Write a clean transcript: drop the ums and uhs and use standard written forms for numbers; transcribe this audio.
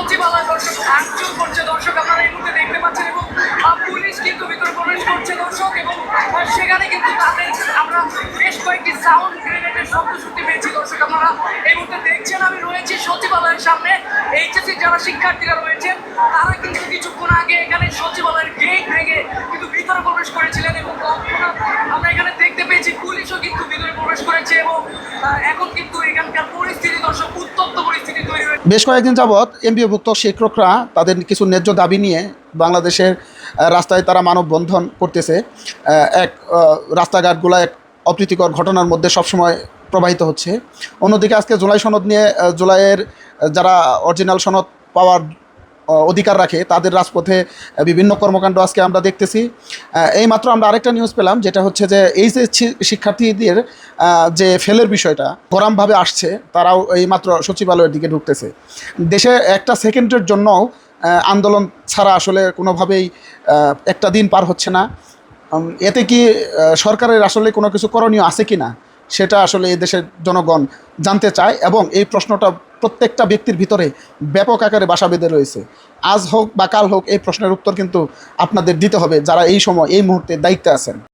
সচিবালয় দর্শক ভাঙচুর করছে দর্শক, আপনারা এই মুহূর্তে দেখতে পাচ্ছেন, এবং পুলিশ কিন্তু ভিতরে প্রবেশ করছে দর্শক, এবং সেখানে কিন্তু তাদের আমরা বেশ কয়েকটি সাউন্ড গ্রেনেডের শব্দ শুনতে পেয়েছি দর্শক। আপনারা এই মুহূর্তে দেখছেন আমি রয়েছি সচিবালয়ের সামনে। এইচএসসি যারা শিক্ষার্থীরা রয়েছেন তারা কিন্তু কিছুক্ষণ আগে এখানে সচিবালয়ের গেট ভেঙে কিন্তু ভিতরে প্রবেশ করেছিলেন, এবং আমরা এখানে দেখতে পেয়েছি পুলিশও কিন্তু ভিতরে প্রবেশ করেছে, এবং এখন কিন্তু এখানকার পরিস্থিতি দর্শক উত্তপ্ত পরিস্থিতি তৈরি হয়েছে। বেশ কয়েকদিন যাবৎ এমপিওভুক্ত শিক্ষকরা তাদের কিছু ন্যায্য দাবি নিয়ে বাংলাদেশের রাস্তায় তারা মানববন্ধন করতেছে। এক রাস্তাঘাটগুলো এক অপ্রীতিকর ঘটনার মধ্যে সবসময় প্রবাহিত হচ্ছে। অন্যদিকে আজকে জুলাই সনদ নিয়ে জুলাইয়ের যারা অরিজিনাল সনদ পাওয়ার অধিকার রাখে তাদের রাজপথে বিভিন্ন কর্মকাণ্ড আজকে আমরা দেখতেছি। এইমাত্র আমরা আরেকটা নিউজ পেলাম, যেটা হচ্ছে যে এই যে শিক্ষার্থীদের যে ফেলের বিষয়টা গরমভাবে আসছে, তারাও এইমাত্র সচিবালয়ের দিকে ঢুকতেছে। দেশে একটা সেকেন্ডের জন্যও আন্দোলন ছাড়া আসলে কোনোভাবেই একটা দিন পার হচ্ছে না। এতে কি সরকারের আসলে কোনো কিছু করণীয় আছে কি না সেটা আসলে এই দেশের জনগণ জানতে চায়, এবং এই প্রশ্নটা প্রত্যেকটা ব্যক্তির ভিতরে ব্যাপক আকারে বাসা বেঁধে রয়েছে। আজ হোক বা কাল হোক এই প্রশ্নের উত্তর কিন্তু আপনাদের দিতে হবে, যারা এই সময় এই মুহূর্তে দায়িত্বে আছেন।